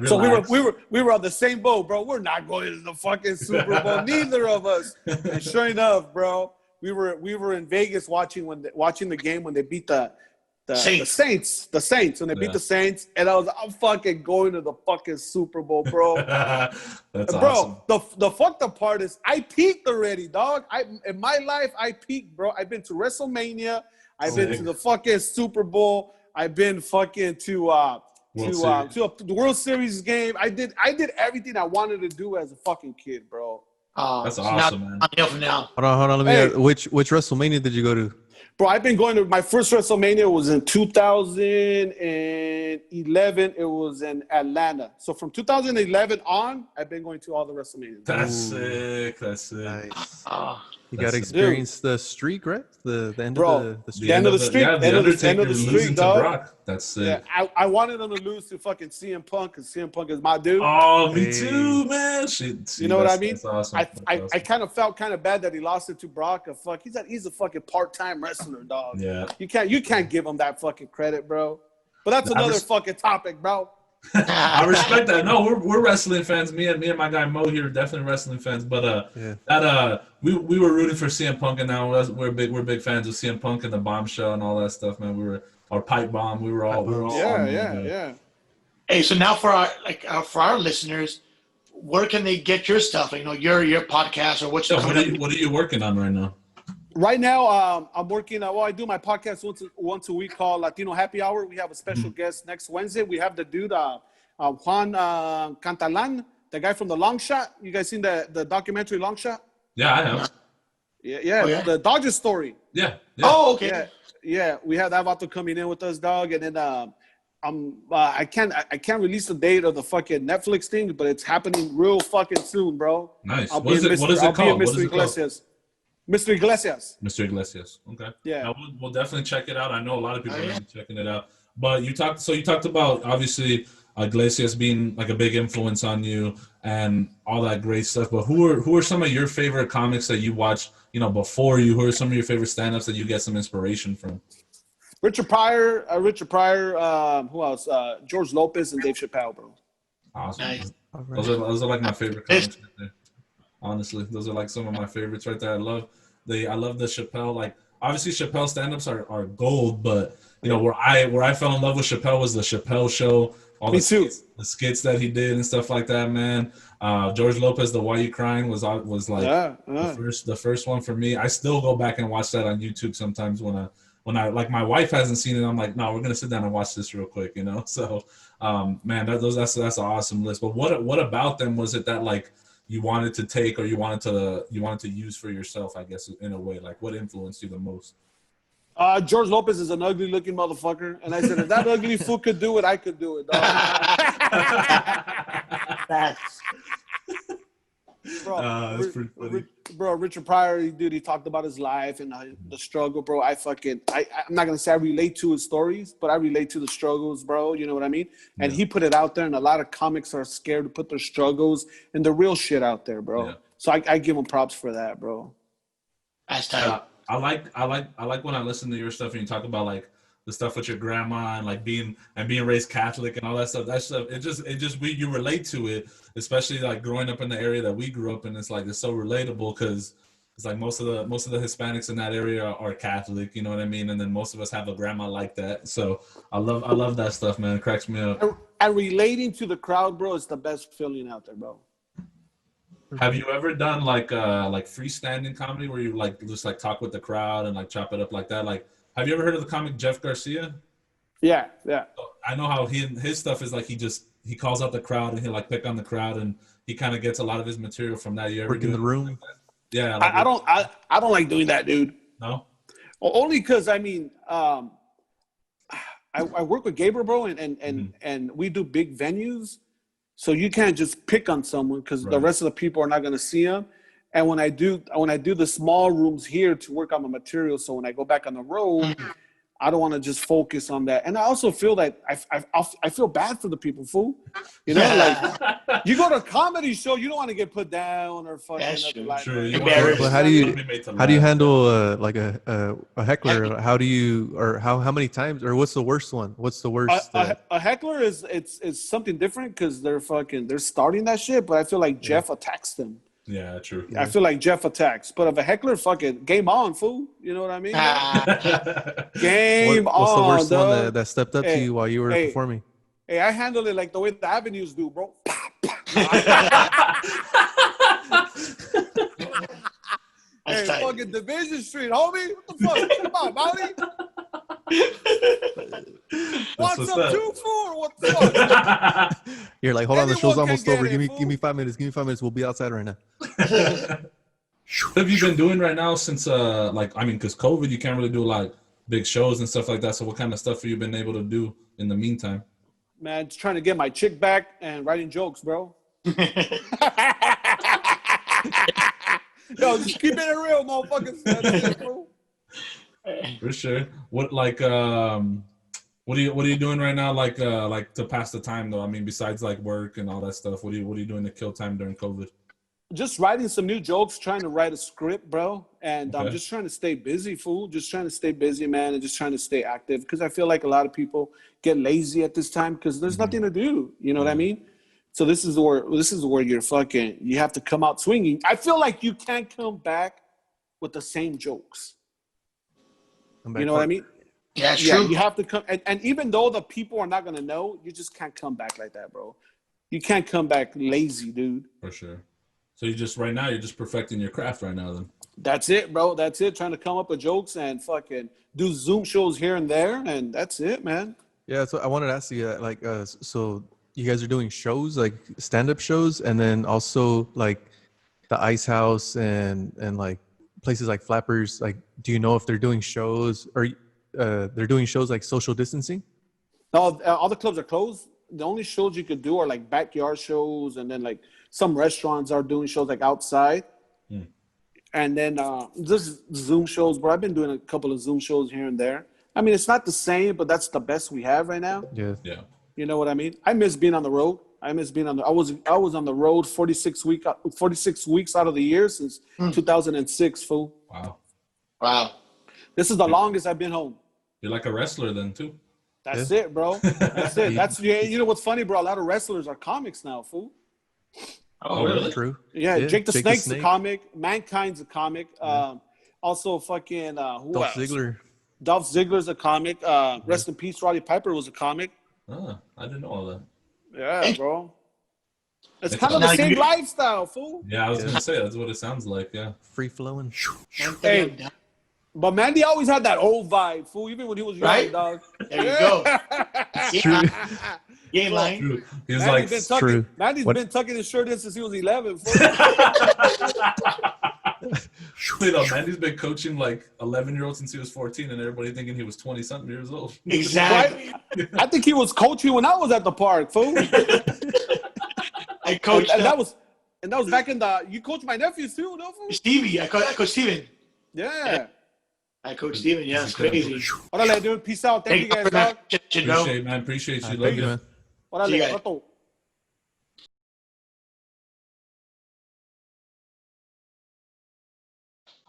So we were on the same boat, bro. We're not going to the fucking Super Bowl, neither of us. And sure enough, bro, we were in Vegas watching the game when they beat the Saints when they beat the Saints, and I'm fucking going to the fucking Super Bowl, bro. That's bro, awesome. The fucked up part is I peaked already, dog. In my life I peaked, bro. I've been to WrestleMania, I've been to the fucking Super Bowl, I've been fucking to the World Series game. I did everything I wanted to do as a fucking kid, bro. That's awesome, man. Now. Hold on. Let me ask, which WrestleMania did you go to? Bro, I've been going to my first WrestleMania was in 2011. It was in Atlanta. So from 2011 on, I've been going to all the WrestleManias. That's sick. Nice. You got to experience the streak, right? The end of the streak. The end of the streak. Yeah, the Undertaker losing to dog. Brock. That's sick. Yeah, I wanted them to lose to fucking CM Punk because CM Punk is my dude. Oh, me too, man. You know what I mean? That's awesome. I kind of felt kind of bad that he lost it to Brock. He's a fucking part-time wrestler, dog. Yeah. You can't give him that fucking credit, bro. But that's another fucking topic, bro. I respect that. No, we're wrestling fans. Me and my guy Mo here are definitely wrestling fans. But we were rooting for CM Punk, and now we're big fans of CM Punk and the Bombshell and all that stuff, man. We were our pipe bomb. We were all Yeah. Hey, so now for our listeners, where can they get your stuff? You know, your podcast or what's what are you working on right now? Right now, I'm working. I do my podcast once a week called Latino Happy Hour. We have a special guest next Wednesday. We have the dude Juan Cantalan, the guy from the Long Shot. You guys seen the documentary Long Shot? Yeah, I have. Yeah. The Dodgers story. Yeah. Oh, okay. Yeah. We have that Vato coming in with us, dog, and then I can't release the date of the fucking Netflix thing, but it's happening real fucking soon, bro. Nice. What is it called? Mr. Iglesias. Mr. Iglesias. Okay. Yeah. We'll definitely check it out. I know a lot of people are going to be checking it out. But you talked about obviously Iglesias being like a big influence on you and all that great stuff. But who are some of your favorite comics that you watched, before you? Who are some of your favorite stand-ups that you get some inspiration from? Richard Pryor, who else? George Lopez and Dave Chappelle, bro. Awesome. Nice. Those are like my favorite comics right there. Honestly, those are like some of my favorites right there. I love the Chappelle. Like obviously Chappelle stand-ups are gold, but where I fell in love with Chappelle was the Chappelle Show. The skits that he did and stuff like that, man. George Lopez, the Why You Crying was like the first one for me. I still go back and watch that on YouTube sometimes when I like my wife hasn't seen it. I'm like, no, we're gonna sit down and watch this real quick, So, man, that's an awesome list. But what about them was it that like you wanted to take or you wanted to use for yourself, I guess, in a way? Like what influenced you the most? George Lopez is an ugly looking motherfucker. And I said, if that ugly fool could do it, I could do it, dog. That's pretty funny. Bro, Richard Pryor, dude, he talked about his life and the struggle, bro. I'm not going to say I relate to his stories, but I relate to the struggles, bro. You know what I mean? And he put it out there, and a lot of comics are scared to put their struggles and the real shit out there, bro. Yeah. So I give him props for that, bro. That's tight. I like when I listen to your stuff and you talk about like the stuff with your grandma and like being raised Catholic and all that stuff. That stuff, you relate to it, especially like growing up in the area that we grew up in. It's like it's so relatable because it's like most of the Hispanics in that area are Catholic. You know what I mean? And then most of us have a grandma like that. So I love that stuff, man. It cracks me up. And relating to the crowd, bro, is the best feeling out there, bro. Have you ever done like freestanding comedy where you like just like talk with the crowd and like chop it up like that? Like, have you ever heard of the comic Jeff Garcia? Yeah. I know how his stuff is like he calls out the crowd and he'll like pick on the crowd and he kind of gets a lot of his material from that. You ever working the room? Like yeah. Like I don't like doing that, dude. No. Only because I mean, I work with Gabriel, bro, and we do big venues. So you can't just pick on someone because the rest of the people are not going to see them. And when I do the small rooms here to work on my material, so when I go back on the road, I don't want to just focus on that. And I also feel that I feel bad for the people, fool. Like you go to a comedy show, you don't want to get put down or fucking. That's true. But how do you handle like a heckler? How do you how many times or what's the worst one? What's the worst? A heckler is something different because they're starting that shit. But I feel like Jeff attacks them. Yeah, true. I feel like Jeff attacks. But if a heckler, fucking game on, fool. You know what I mean? Game on. What's the worst dog? one that stepped up to you while you were performing? Hey, I handle it like the way the Avenues do, bro. Hey, fucking Division Street, homie. What the fuck? Come on, Molly. What's up, 2-4? What the fuck? You're like, hold on, the show's almost over. Give me 5 minutes. Give me 5 minutes. We'll be outside right now. What have you been doing right now since because COVID, you can't really do like big shows and stuff like that. So what kind of stuff have you been able to do in the meantime? Man, just trying to get my chick back and writing jokes, bro. Yo, just keep it real, motherfuckers. For sure. What what are you doing right now? Like to pass the time though? I mean, besides like work and all that stuff, what are you doing to kill time during COVID? Just writing some new jokes, trying to write a script, bro. And I'm Okay. just trying to stay busy, fool. Just trying to stay busy, man, and just trying to stay active. Because I feel like a lot of people get lazy at this time because there's nothing to do. You know what I mean? So this is where you have to come out swinging. I feel like you can't come back with the same jokes. You know what I mean? Yeah, it's Yeah, true. you have to come, and even though the people are not gonna know, you just can't come back like that, bro. You can't come back lazy, dude. For sure. So you're just perfecting your craft right now, then. That's it, bro. That's it. Trying to come up with jokes and fucking do Zoom shows here and there, and that's it, man. Yeah, so I wanted to ask you, like, so you guys are doing shows, like stand-up shows, and then also like the Ice House and like places like Flappers. Like, do you know if they're doing shows or they're doing shows like social distancing? No, all the clubs are closed. The only shows you could do are like backyard shows, and then like some restaurants are doing shows like outside. And then just Zoom shows, bro. I've been doing a couple of Zoom shows here and there. I mean, it's not the same, but that's the best we have right now. Yeah. Yeah. You know what I mean? I miss being on the road. I was on the road 46 weeks out of the year since 2006, fool. Wow. This is the longest I've been home. You're like a wrestler then too. That's it, bro. That's it. You know what's funny, bro? A lot of wrestlers are comics now, fool. Oh, really? True. Yeah, Jake the Jake Snake's the a comic. Mankind's a comic. Also, fucking who Dolph else? Ziggler. Dolph Ziggler's a comic. Rest in peace, Roddy Piper was a comic. Oh, I didn't know all that. Yeah, bro. It's It's kind of the not same good. lifestyle, fool. Yeah, I was gonna say that's what it sounds like. Yeah. Free flowing. Hey, but Mandy always had that old vibe, fool. Even when he was young, Right? dog. There you go. True. You ain't lying. True. He was Mandy's like, been tucking, true. Mandy's What- been tucking his shirt in since he was 11. Fool. you know, Mandy's been coaching like 11-year-olds since he was 14, and everybody thinking he was 20-something years old. Exactly. I think he was coaching when I was at the park, fool. I coached and that was back in the. You coached my nephews too, no fool? Stevie. I coached Steven. Yeah. I coached Steven. Yeah, it's crazy. Órale, dude. Peace out. Thank you guys, dog. Appreciate, man. Appreciate you. Love Thank you, you. man. Órale, See you guys. rato.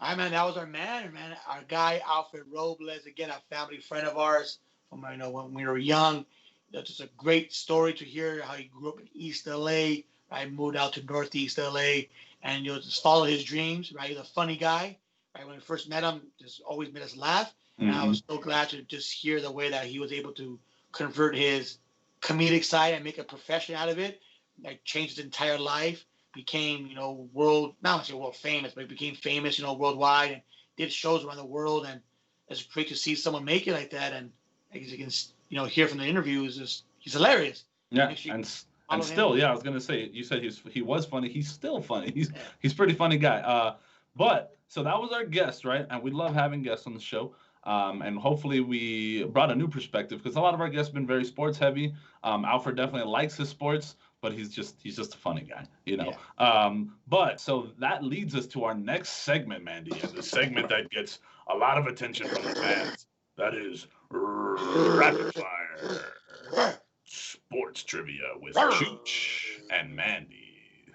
All right, man. That was our man. Our guy Alfred Robles. Again, a family friend of ours from when we were young. That's just a great story to hear how he grew up in East LA. Right, moved out to Northeast LA, and just follow his dreams. Right, he's a funny guy. Right, when we first met him, just always made us laugh. And I was so glad to just hear the way that he was able to convert his comedic side and make a profession out of it. Like changed his entire life. Became, not say world famous, but became famous, worldwide, and did shows around the world. And it's great to see someone make it like that. And as you can, hear from the interviews, he's hilarious. Yeah, Make sure you and follow still, him. yeah, I was gonna say, you said he was funny. He's still funny. He's pretty funny guy. But so that was our guest, right? And we love having guests on the show. And hopefully we brought a new perspective because a lot of our guests have been very sports heavy. Alfred definitely likes his sports, but he's just a funny guy, Yeah. But so that leads us to our next segment, Mandy, and the segment that gets a lot of attention from the fans. That is Rapid Fire Sports Trivia with Chooch and Mandy.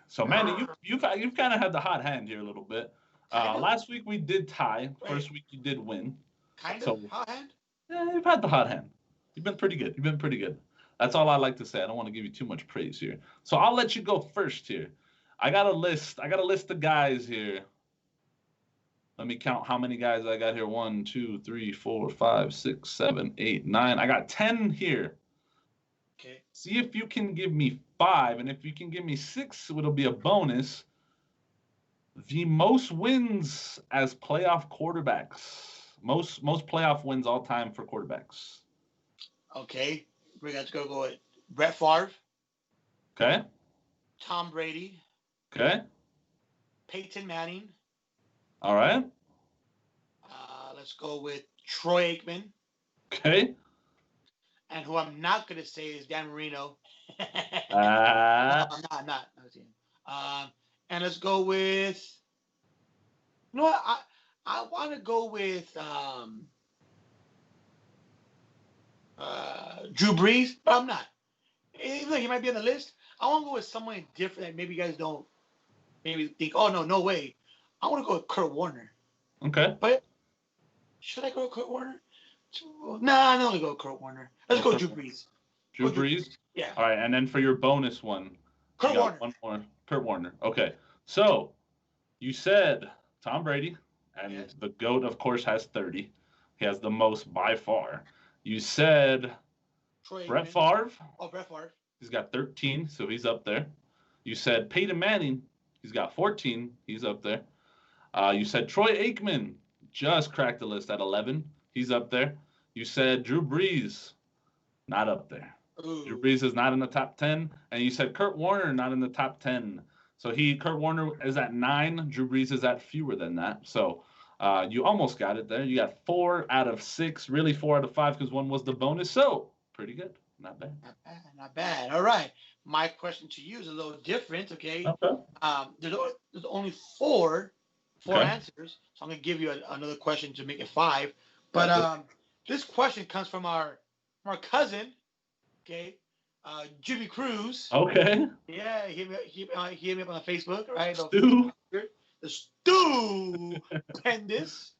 So Mandy, you've kind of had the hot hand here a little bit. Last week we did tie. First week you did win. Kind So- of hot hand. Yeah, you've had the hot hand. You've been pretty good. That's all I like to say. I don't want to give you too much praise here. So I'll let you go first here. I got a list of guys here. Let me count how many guys I got here. 1, 2, 3, 4, 5, 6, 7, 8, 9. I got 10 here. Okay. See if you can give me 5, and if you can give me 6, it'll be a bonus. The most wins as playoff quarterbacks. Most playoff wins all time for quarterbacks. Okay. We're going to go with Brett Favre, Okay? Tom Brady, Okay? Peyton Manning. All right? Let's go with Troy Aikman. Okay? And who I'm not going to say is Dan Marino. Uh, I'm not saying. And let's go with. You know what? I want to go with Drew Brees, but I'm not. Even though he might be on the list, I want to go with someone different that maybe you guys don't maybe think, oh, no way. I want to go with Kurt Warner. Okay. But should I go with Kurt Warner? Nah, I'm not going to go with Kurt Warner. Let's go with Drew Brees. Drew Brees? Yeah. All right, and then for your bonus one, Kurt Warner. One more. Kurt Warner. Okay. So you said Tom Brady, and the GOAT, of course, has 30. He has the most by far. You said Brett Favre. Oh, Brett Favre. He's got 13, so he's up there. You said Peyton Manning. He's got 14. He's up there. You said Troy Aikman. Just cracked the list at 11. He's up there. You said Drew Brees. Not up there. Ooh. Drew Brees is not in the top 10. And you said Kurt Warner not in the top 10. So Kurt Warner is at 9. Drew Brees is at fewer than that. So you almost got it there. You got 4 out of 6. Really 4 out of 5 because one was the bonus. So pretty good. Not bad. Not bad. All right. My question to you is a little different. Okay. There's only four answers. So I'm going to give you another question to make it 5. But this question comes from our cousin. Okay, Jimmy Cruz. Okay. Yeah, he hit me up on Facebook, right? The stupendous.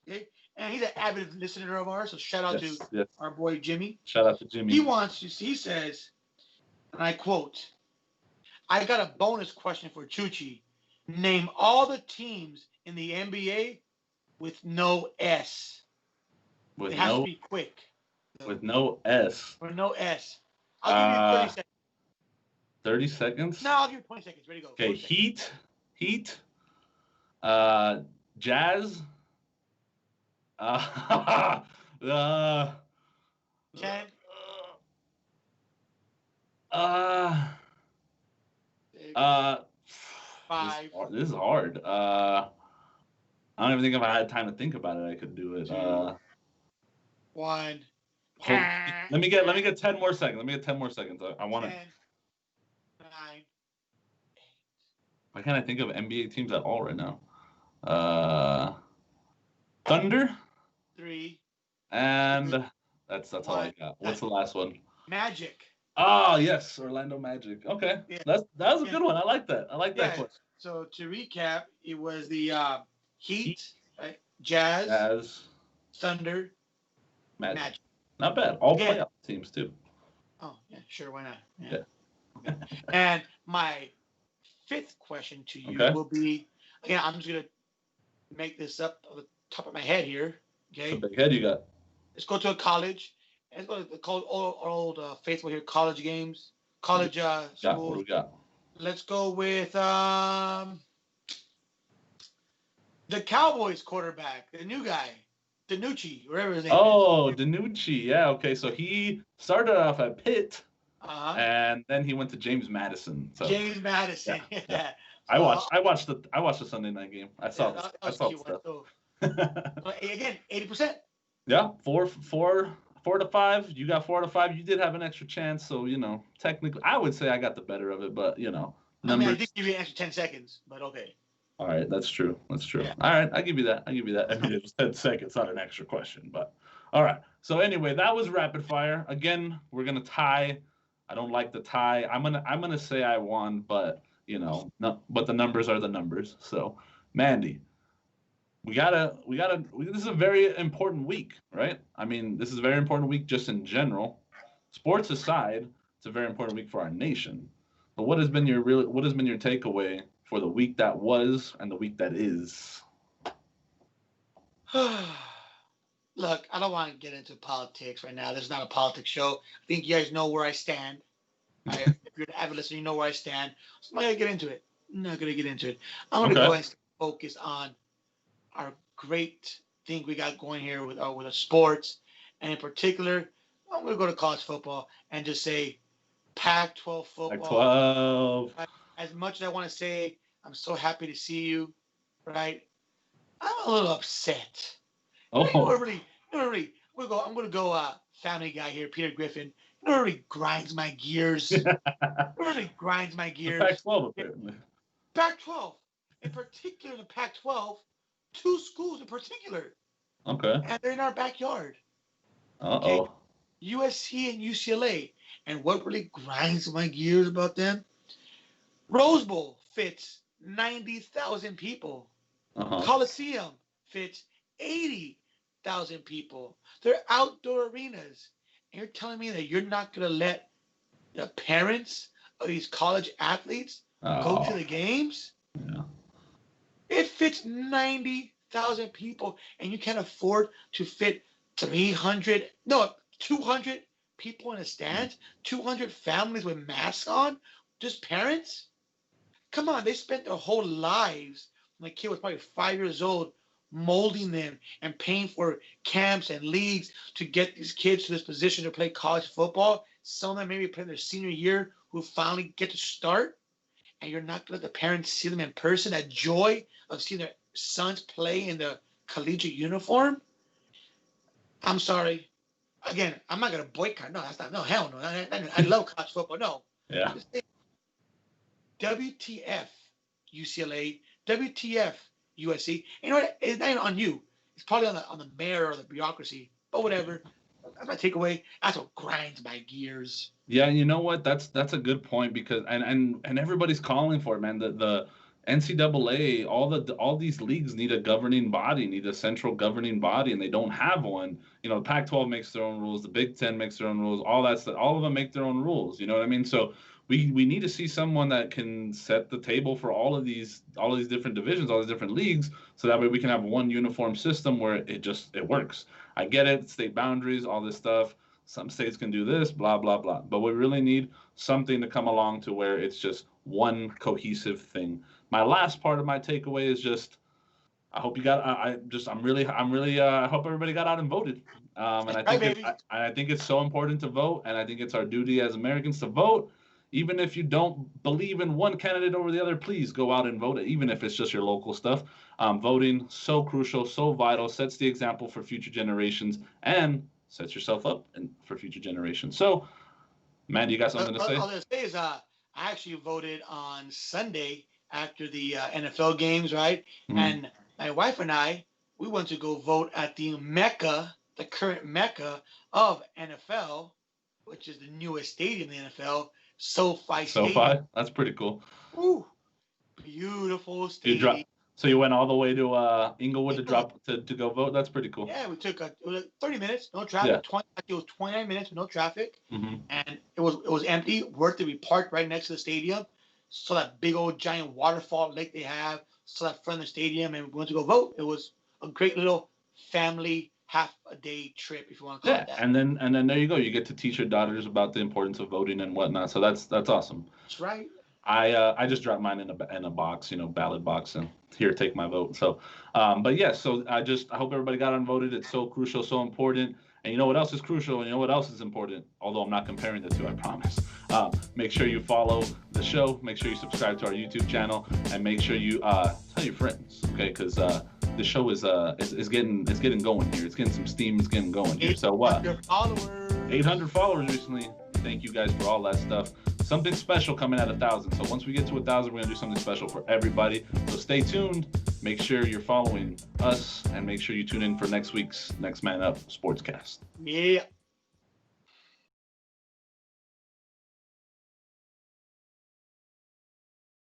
Okay, and he's an avid listener of ours, so shout out to our boy Jimmy. Shout out to Jimmy. He says, and I quote, "I got a bonus question for Chuchi. Name all the teams in the NBA with no S. It has to be quick. With no S. With no S. I'll give you 30 seconds. 30 seconds? No, I'll give you 20 seconds. Ready to go. Okay, Heat. Jazz. 10. Five. This is hard. I don't even think if I had time to think about it, I could do it. 2, 1. Let me get 10 more seconds. I want to. 10, 9. Why can't I think of NBA teams at all right now? Thunder. 3. And that's all I got. What's the last one? Magic. Oh yes, Orlando Magic. Okay, yeah. that was a good one. I like that. I like that question. So to recap, it was the Heat, right? Jazz, Thunder, Magic. Not bad. All playoff teams too. Oh yeah, sure. Why not? Yeah. Okay. And my 5th question to you will be, again, I'm just gonna make this up on the top of my head here. Okay. What big head you got? Let's go to a college. Let's go to the old faithful here, college games, college schools. What do we got? Let's go with the Cowboys quarterback, the new guy, Danucci, whatever his name is. Oh, Danucci. Yeah. Okay. So he started off at Pitt, and then he went to James Madison. So, James Madison. Yeah. I watched the Sunday night game. I saw stuff. Again, 80%. Yeah, 4 to 5. You got 4 to 5. You did have an extra chance, so technically, I would say I got the better of it. But numbers. I mean, I did give you an extra 10 seconds, but okay. All right, that's true. Yeah. All right, I give you that. I mean, it was 10 seconds, not an extra question, but all right. So anyway, that was rapid fire. Again, we're gonna tie. I don't like the tie. I'm gonna say I won, but but the numbers are the numbers. So, Mandy. We gotta. This is a very important week, right? I mean, this is a very important week just in general. Sports aside, it's a very important week for our nation. But what has been your takeaway for the week that was and the week that is? Look, I don't want to get into politics right now. This is not a politics show. I think you guys know where I stand. If you're an avid listener, you know where I stand. So I'm not gonna get into it. I'm gonna go and focus on our great thing we got going here with the sports, and in particular, I'm going to go to college football and just say Pac-12 football. Pac-12. As much as I want to say I'm so happy to see you, right? I'm a little upset. Oh. I'm going to go Family Guy here, Peter Griffin. It really grinds my gears. Pac-12 apparently. Pac-12, in particular, the Pac-12. 2 schools in particular. Okay. And they're in our backyard. Uh-oh. Okay? USC and UCLA. And what really grinds my gears about them? Rose Bowl fits 90,000 people. Uh-huh. Coliseum fits 80,000 people. They're outdoor arenas. And you're telling me that you're not going to let the parents of these college athletes go to the games? Yeah. It fits 90,000 people, and you can't afford to fit 200 people in the stands, 200 families with masks on, just parents? Come on, they spent their whole lives when the kid was probably 5 years old molding them and paying for camps and leagues to get these kids to this position to play college football. Some of them maybe play their senior year who finally get to start. And you're not going to let the parents see them in person, that joy of seeing their sons play in the collegiate uniform? I'm sorry. Again, I'm not going to boycott. No, that's not. No, hell no. I love college football. No. Yeah. WTF, UCLA. WTF, USC. You know what? It's not even on you. It's probably on the mayor or the bureaucracy. But whatever. That's my takeaway. That's what grinds my gears. Yeah, you know what? That's a good point because and everybody's calling for it, man. The NCAA, all these leagues need a governing body, need a central governing body, and they don't have one. You know, the Pac-12 makes their own rules, the Big Ten makes their own rules, all that stuff. All of them make their own rules. You know what I mean? So we need to see someone that can set the table for all of these different divisions, all these different leagues, so that way we can have one uniform system where it works. I get it, state boundaries, all this stuff. Some states can do this, blah, blah, blah. But we really need something to come along to where it's just one cohesive thing. My last part of my takeaway is just, I hope you got, I hope everybody got out and voted. And I think it's so important to vote. And I think it's our duty as Americans to vote. Even if you don't believe in one candidate over the other, please go out and vote, even if it's just your local stuff. Voting, so crucial, so vital, sets the example for future generations and sets yourself up for future generations. So, man, you got something to say? All I'm going to say is I actually voted on Sunday after the NFL games, right? Mm-hmm. And my wife and I, we went to go vote at the Mecca, the current Mecca of NFL, which is the newest stadium in the NFL, SoFi Stadium. SoFi? That's pretty cool. Ooh, beautiful stadium. So you went all the way to Inglewood to go vote? That's pretty cool. Yeah, we took it was 30 minutes, no traffic. Yeah. It was 29 minutes with no traffic. Mm-hmm. And it was empty. Worth it. We parked right next to the stadium. Saw that big old giant waterfall lake they have. Saw that front of the stadium, and we went to go vote. It was a great little family half-a-day trip, if you want to call it that. And then there you go. You get to teach your daughters about the importance of voting and whatnot. So that's awesome. That's right. I just dropped mine in a box, ballot box, and here, take my vote. So, but yeah, so I hope everybody got on voted. It's so crucial, so important. And you know what else is crucial? And you know what else is important? Although I'm not comparing the two, I promise. Make sure you follow the show. Make sure you subscribe to our YouTube channel, and make sure you tell your friends, okay? Because the show is getting going here. It's getting some steam. It's getting going here. So what? 800 followers recently. Thank you guys for all that stuff. Something special coming at 1,000. So once we get to 1,000, we're gonna do something special for everybody. So stay tuned. Make sure you're following us, and make sure you tune in for next week's Next Man Up Sportscast. Yeah.